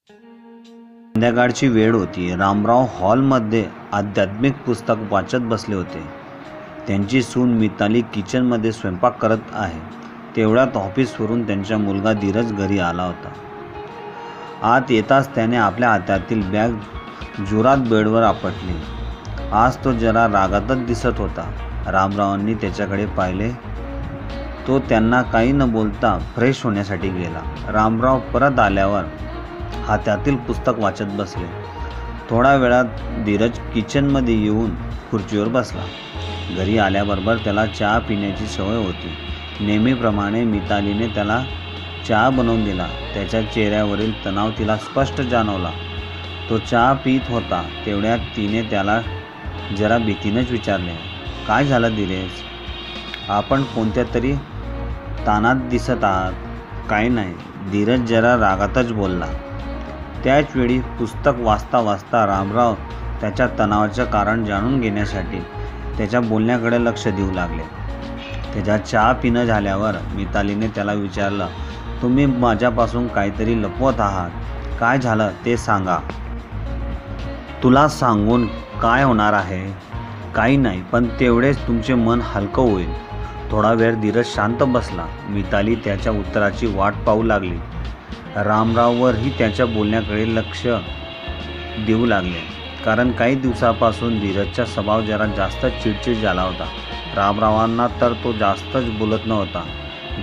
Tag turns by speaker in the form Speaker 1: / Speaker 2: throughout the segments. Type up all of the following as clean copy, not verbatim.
Speaker 1: संध्याकाळची वेळ होती. रामराव हॉलमध्ये आध्यात्मिक पुस्तक वाचत बसले होते. त्यांची सून मिताली किचनमध्ये स्वयंपाक करत आहे. तेवढ्यात ऑफिसवरून त्यांचा मुलगा धीरज घरी आला होता. आत येताच त्याने आपल्या हातातील बॅग जोरात बेडवर आपटली. आज तो जरा रागातच दिसत होता. रामरावांनी त्याच्याकडे पाहिले. तो त्यांना काही न बोलता फ्रेश होण्यासाठी गेला. रामराव परत आल्यावर हातातील पुस्तक वाचत बसले. थोड्या वेळात धीरज किचनमध्ये येऊन खुर्चीवर बसला. घरी आल्याबरोबर त्याला चहा पिण्याची सवय होती. नेहमीप्रमाणे मितालीने त्याला चहा बनवून दिला. त्याच्या चेहऱ्यावरील तणाव तिला स्पष्ट जाणवला. तो चहा पित होता तेवढ्यात तिने त्याला जरा भीतीनेच विचारले, काय झालं धीरज? आपण कोणत्या तरी ताणात दिसत आहात. काही नाही, धीरज जरा रागातच बोलला. त्याचवेळी पुस्तक वाचता वाचता रामराव त्याच्या तणावाचं कारण जाणून घेण्यासाठी त्याच्या बोलण्याकडे लक्ष देऊ लागले. त्याचा चहा पिणं झाल्यावर मितालीने त्याला विचारलं, तुम्ही माझ्यापासून काहीतरी लपवत आहात. काय झालं ते सांगा. तुला सांगून काय होणार आहे? काही नाही, पण तेवढेच तुमचे मन हलकं होईल. थोडा वेळ धीरज शांत बसला. मिताली त्याच्या उत्तराची वाट पाहू लागली. रामराववरही त्याच्या बोलण्याकडे लक्ष देऊ लागले, कारण काही दिवसापासून धीरजचा स्वभाव जरा जास्त चिडचिड झाला होता. रामरावांना तर तो जास्तच बोलत नव्हता.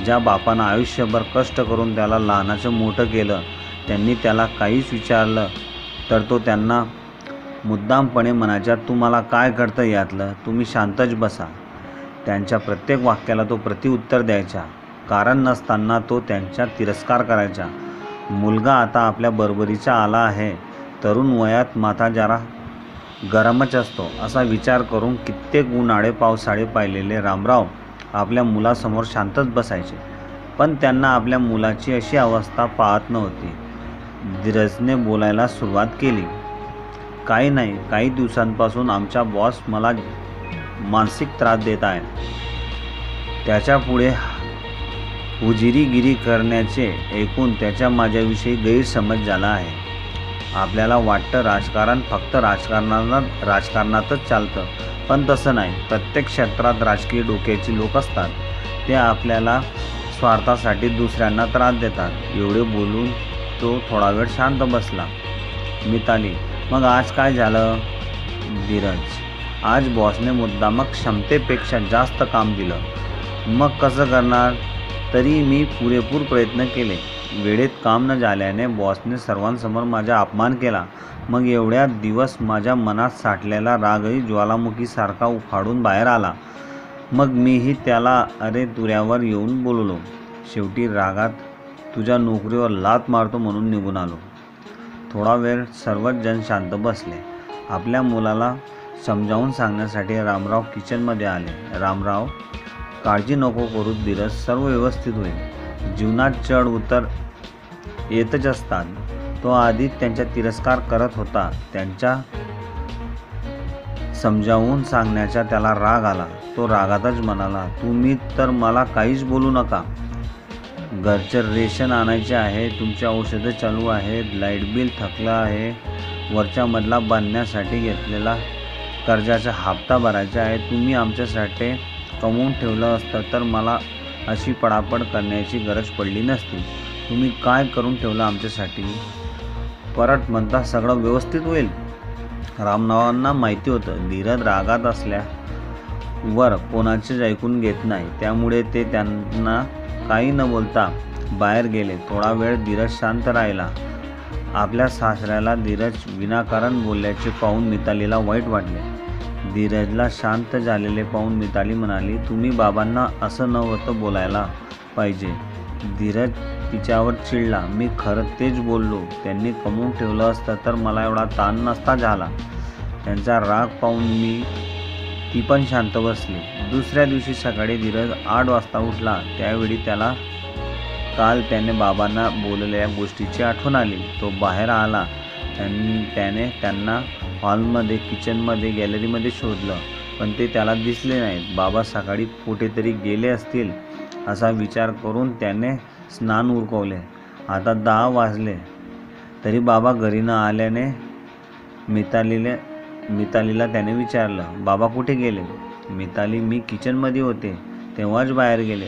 Speaker 1: ज्या बापानं आयुष्यभर कष्ट करून त्याला लहानाचं मोठं केलं, त्यांनी त्याला काहीच विचारलं तर तो त्यांना मुद्दामपणे म्हणायचा, तुम्हाला काय कळतं यातलं, तुम्ही शांतच बसा. त्यांच्या प्रत्येक वाक्याला तो प्रतिउत्तर द्यायचा. कारण नसताना तो त्यांचा तिरस्कार करायचा. मुलगा आता आपल्या बरोबरीचा आला आहे. तरुण वयात माथा जरा गरमच असतो असा विचार करून कित्येक उन्हाळे पावसाळे पाहिलेले रामराव आपल्या मुलासमोर शांतच बसायचे. पण त्यांना आपल्या मुलाची अशी अवस्था पाहत नव्हती. धीरजने बोलायला सुरुवात केली. काही नाही, काही दिवसांपासून आमचा बॉस मला मानसिक त्रास देत आहे. त्याच्या पुढे हुजिरीगिरी करण्याचे ऐकून त्याच्या माझ्याविषयी गैरसमज झाला आहे. आपल्याला वाटतं राजकारण फक्त राजकारणातच चालतं, पण तसं नाही. प्रत्येक क्षेत्रात राजकीय डोक्याची लोक असतात. ते आपल्याला स्वार्थासाठी दुसऱ्यांना त्रास देतात. एवढे बोलून तो थोडा वेळ शांत बसला. मिताली, मग आज काय झालं? धीरज, आज बॉसने मुद्दामक क्षमतेपेक्षा जास्त काम दिलं. मग कसं करणार? तरी मी पुरेपूर प्रयत्न केले. वेळेत काम न झाल्याने बॉसने सर्वांसमोर माझा अपमान केला. मग एवढ्या दिवस माझ्या मनात साठलेला रागही ज्वालामुखीसारखा उफाडून बाहेर आला. मग मीही त्याला अरे तुऱ्यावर येऊन बोललो. शेवटी रागात तुझ्या नोकरीवर लाथ मारतो म्हणून निघून आलो. थोडा वेळ सर्वच जण शांत बसले. आपल्या मुलाला समजावून सांगण्यासाठी रामराव किचनमध्ये आले. रामराव, काळजी नको करू धीरज, सर्व व्यवस्थित होईल. जीवनात चढ उतर येतच असतात. तो आधी त्यांचा तिरस्कार करत होता. त्यांच्या समजावून सांगण्याचा त्याला राग आला. तो रागातच म्हणाला, तुम्ही तर मला काहीच बोलू नका. घरचं रेशन आणायचे आहे, तुमचे औषधं चालू आहेत, लाईट बिल थकलं आहे, वरच्या मजला बांधण्यासाठी घेतलेला कर्जाचा हप्ता भरायचा आहे. तुम्ही आमच्यासाठी कमवून ठेवलं असतं तर मला अशी पडापड करण्याची गरज पडली नसती. तुम्ही काय करून ठेवलं आमच्यासाठी? परत म्हणता सगळं व्यवस्थित होईल. रामरावांना माहिती होतं धीरज रागात असल्यावर कोणाचेच ऐकून घेत नाही. त्यामुळे ते त्यांना काही न बोलता बाहेर गेले. थोडा वेळ धीरज शांत राहिला. आपल्या सासऱ्याला धीरज विनाकारण बोलल्याचे पाहून मितालीला वाईट वाटले. धीरजला शांत झालेले पाहून मिताली म्हणाली, तुम्ही बाबांना असं नव्हतं बोलायला पाहिजे. धीरज तिच्यावर चिडला. मी खरं तेच बोललो. त्यांनी कमवून ठेवलं असतं तर मला एवढा ताण नसता झाला. त्यांचा राग पाहून ती पण शांत बसली. दुसऱ्या दिवशी सकाळी धीरज 8 वाजता उठला. त्यावेळी त्याला काल त्याने बाबांना बोललेल्या गोष्टीची आठवण आली. तो बाहेर आला. त्याने त्यांना हॉलमध्ये, किचनमध्ये, गॅलरीमध्ये शोधलं, पण ते त्याला दिसले नाहीत. बाबा सकाळी कुठेतरी गेले असतील असा विचार करून त्याने स्नान उरकवले. आता 10 वाजले. तरी बाबा घरी न आल्याने मितालीला त्याने विचारलं, बाबा कुठे गेले? मिताली, मी किचनमध्ये होते, तेव्हाच बाहेर गेले.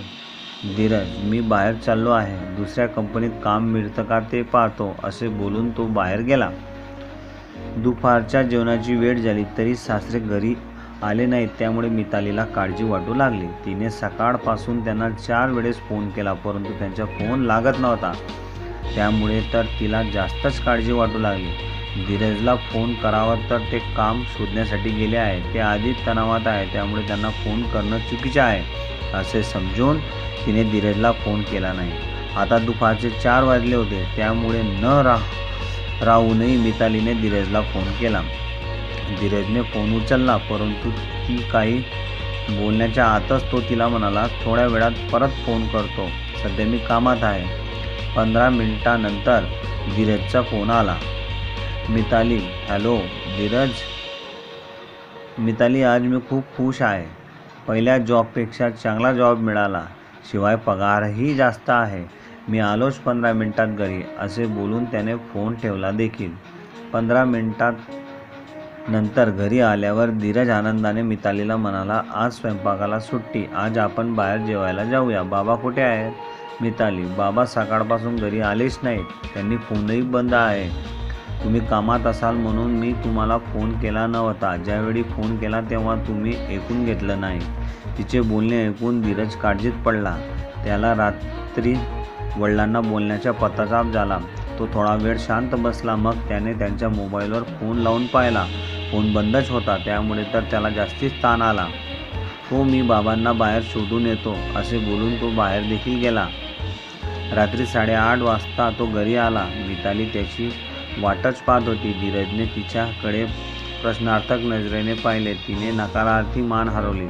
Speaker 1: धीरज, मी बाहेर चाललो आहे, दुसऱ्या कंपनीत काम मिळतं का ते पाहतो, असे बोलून तो बाहेर गेला. दुपारच्या जेवणाची वेळ झाली तरी सासरे घरी आले नाहीत, त्यामुळे मितालीला काळजी वाटू लागली. तिने सकाळपासून त्यांना 4 वेळेस फोन केला, परंतु त्यांचा फोन लागत नव्हता. त्यामुळे तर तिला जास्तच काळजी वाटू लागली. धीरजला फोन करावा तर ते काम शोधण्यासाठी गेले आहे, ते आधीच तणावात आहे, त्यामुळे त्यांना फोन करणं चुकीचे आहे, असे समजून तिने धीरजला फोन केला नाही. आता दुपारचे 4 वाजले होते, त्यामुळे राहूनही मितालीने धीरजला फोन केला. धीरजने फोन उचलला, परंतु ती काही बोलण्याच्या आतच तो तिला म्हणाला, थोड्या वेळात परत फोन करतो, सध्या मी कामात आहे. 15 मिनिटांनंतर धीरजचा फोन आला. मिताली, हॅलो धीरज. मिताली, आज मी खूप खुश आहे. पहिल्या जॉबपेक्षा चांगला जॉब मिळाला, शिवाय पगारही जास्त आहे. मी आलोच 15 मिनिटात घरी, असे बोलून त्याने फोन ठेवला देखील. 15 मिनिटांनंतर घरी आल्यावर धीरज आनंदाने मितालीला म्हणाला, आज स्वयंपाकाला सुट्टी, आज आपण बाहेर जेवायला जाऊया. बाबा कुठे आहेत? मिताली, बाबा सकाळपासून घरी आलेच नाहीत, त्यांनी फोनही बंद आहे. तुम्ही कामात असाल म्हणून मी तुम्हाला फोन केला नव्हता. ज्यावेळी फोन केला तेव्हा तुम्ही ऐकून घेतलं नाही. तिचे बोलणे ऐकून धीरज काळजीत पडला. त्याला रात्री वडिलांना बोलण्याचा पश्चाताप झाला. तो थोडा वेळ शांत बसला, मग त्याने त्यांच्या मोबाईलवर फोन लावून पाहिला. फोन बंदच होता, त्यामुळे तर त्याला जास्तीच ताण आला. मी बाबांना बाहेर शोधून येतो, असे बोलून तो बाहेर देखील गेला. रात्री 8:30 वाजता तो घरी आला. मिताली त्याची वाटच पाहत होती. धीरजने तिच्याकडे प्रश्नार्थक नजरेने पाहिले. तिने नकारार्थी मान हलवली.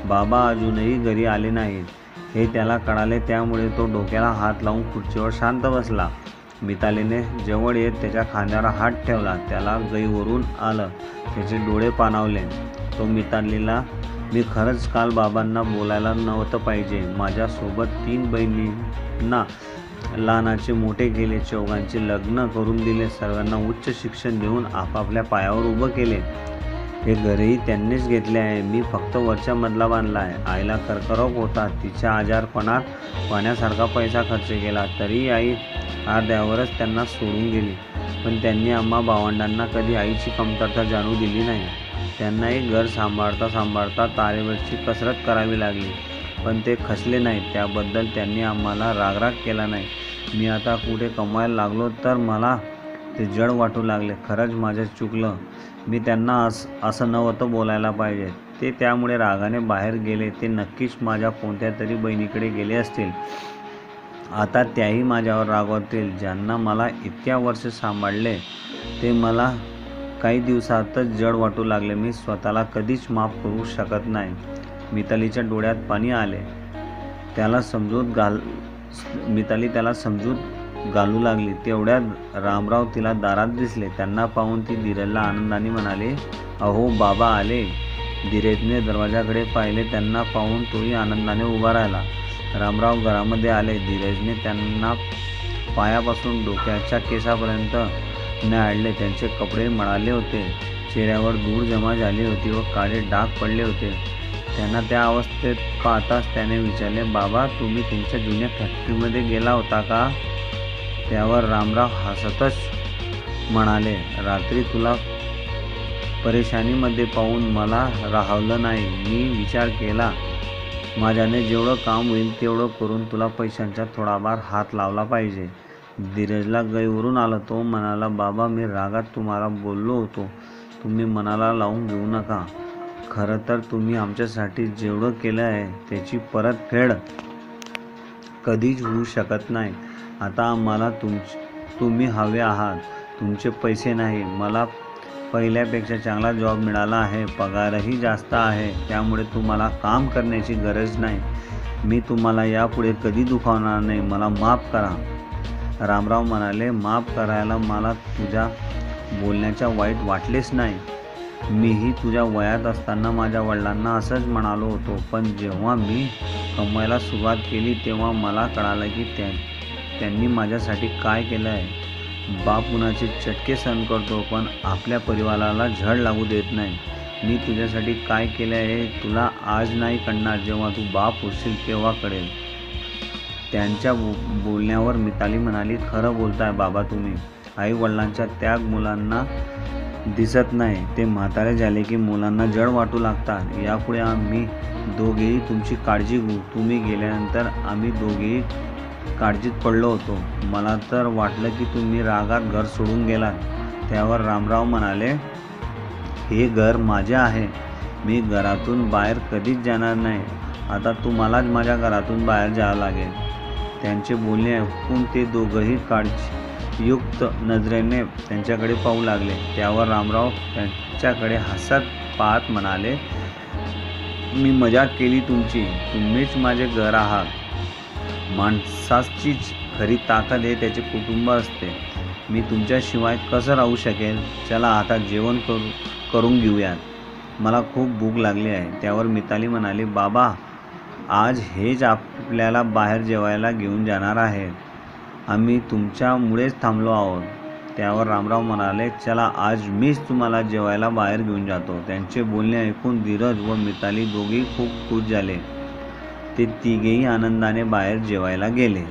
Speaker 1: बाबा अजूनही घरी आले नाहीत हे त्याला कळाले, त्यामुळे तो डोक्याला हात लावून खुर्चीवर शांत बसला. मितालीने जवळ येत त्याच्या खांद्यावर हात ठेवला. त्याला गैरवरून आलं. त्याचे डोळे पाणावले. तो मितालीला, मी खरंच काल बाबांना बोलायला नव्हतं पाहिजे. माझ्यासोबत 3 बहिणींना लहानाचे मोठे केले, 4घांचे लग्न करून दिले, सर्वांना उच्च शिक्षण देऊन आपापल्या पायावर उभं केले. हे घरही त्यांनीच घेतले आहे. मी फक्त वरच्या मजला बांधला आहे. आईला कर्करोग होता. तिच्या आजारपणात पाण्यासारखा पैसा खर्च केला, तरी आई अर्ध्यावरच त्यांना सोडून गेली. पण त्यांनी आम्हा भावंडांना कधी आईची कमतरता जाणू दिली नाही. त्यांनाही घर सांभाळता तारेवरची कसरत करावी लागली, पण ते खचले नाहीत. त्याबद्दल त्यांनी आम्हाला रागराग केला नाही. मी आता कुठे कमवायला लागलो तर मला ते जड वाटू लागले. खरंच माझं चुकलं. मी त्यांना असं नव्हतं बोलायला पाहिजे. ते त्यामुळे रागाने बाहेर गेले. ते नक्कीच माझ्या कोणत्या तरी बहिणीकडे गेले असतील. आता त्याही माझ्यावर रागवतील. ज्यांना मला इतक्या वर्ष सांभाळले ते मला काही दिवसातच जड वाटू लागले. मी स्वतःला कधीच माफ करू शकत नाही. मितालीच्या डोळ्यात पाणी आले. मिताली त्याला समजूत घालू लागली. तेवढ्यात रामराव तिला दारात दिसले. त्यांना पाहून ती धीरजला आनंदाने म्हणाली, अहो बाबा आले. धीरजने दरवाजाकडे पाहिले. त्यांना पाहून तोही आनंदाने उभा राहिला. रामराव घरामध्ये आले. धीरजने त्यांना पायापासून डोक्याच्या केसापर्यंत न्याहाळले. त्यांचे कपडे मळाले होते. चेहऱ्यावर धूळ जमा झाली होती व काळे डाग पडले होते. त्यांना त्या अवस्थेत पाहताच त्याने विचारले, बाबा तुम्ही तुमच्या जुन्या फॅक्टरीमध्ये गेला होता का? त्यावर रामराव हसतच म्हणाले, रात्री तुला परेशानीमध्ये पाहून मला राहवलं नाही. मी विचार केला, माझ्याने जेवढं काम होईल तेवढं करून तुला पैशांचा थोडाफार हात लावला पाहिजे. धीरजला गैरवरून आलं. तो म्हणाला, बाबा मी रागात तुम्हाला बोललो होतो. तुम्ही मनाला लावून घेऊ नका. खरं तर तुम्ही आमच्यासाठी जेवढं केलं आहे त्याची परतफेड कधीच होऊ शकत नाही. आता आम्हाला तुम्ही हवे आहात, तुमचे पैसे नाही. मला पहिल्यापेक्षा चांगला जॉब मिळाला आहे, पगारही जास्त आहे. त्यामुळे तुम्हाला काम करण्याची गरज नाही. मी तुम्हाला यापुढे कधी दुखावणार नाही. मला माफ करा. रामराव म्हणाले, माफ करायला मला तुझ्या बोलण्याच्या वाईट वाटलेच नाही. मीही तुझ्या वयात असताना माझ्या वडिलांना असंच म्हणालो होतो. पण जेव्हा मी कमवायला सुरुवात केली तेव्हा मला कळालं की त्यांनी माझ्यासाठी काय केलं आहे. बाप कुणाचे चटके सहन करतो, पण आपल्या परिवाराला झळ लागू देत नाही. मी तुझ्यासाठी काय केले आहे तुला आज नाही कळणार, जेव्हा तू बाप होशील तेव्हा कळेल. त्यांच्या बोलण्यावर मिताली म्हणाली, खरं बोलताय बाबा तुम्ही. आई वडिलांचा त्याग मुलांना दिसत नाही. ते म्हातारे झाले की मुलांना जड वाटू लागतात. यापुढे आम्ही दोघेही तुमची काळजी घेऊ. तुम्ही गेल्यानंतर आम्ही दोघेही काळजीत पडलो होतो. मला तर वाटलं की तुम्ही रागात घर सोडून गेलात. त्यावर रामराव म्हणाले, हे घर माझे आहे. मी घरातून बाहेर कधीच जाणार नाही. आता तुम्हालाच माझ्या घरातून बाहेर जावं लागेल. त्यांचे बोलणे ऐकून ते दोघंही काळजीयुक्त नजरेने त्यांच्याकडे पाहू लागले. त्यावर रामराव त्यांच्याकडे हसत पाहत म्हणाले, मी मजाक केली तुमची. तुम्हीच माझे घर आहात. माणसाचीच खरी ताकद हे त्याचे कुटुंब असते. मी तुमच्याशिवाय कसं राहू शकेल. चला आता जेवण करून घेऊयात. मला खूप भूक लागली आहे. त्यावर मिताली म्हणाली, बाबा आज हेच आपल्याला बाहेर जेवायला घेऊन जाणार आहेत. आम्ही तुमच्यामुळेच थांबलो आहोत. त्यावर रामराव म्हणाले, चला आज मीच तुम्हाला जेवायला बाहेर घेऊन जातो. त्यांचे बोलणे ऐकून धीरज व मिताली दोघेही खूप खुश झाले. ते तिघेही आनंदाने बाहेर जेवायला गेले.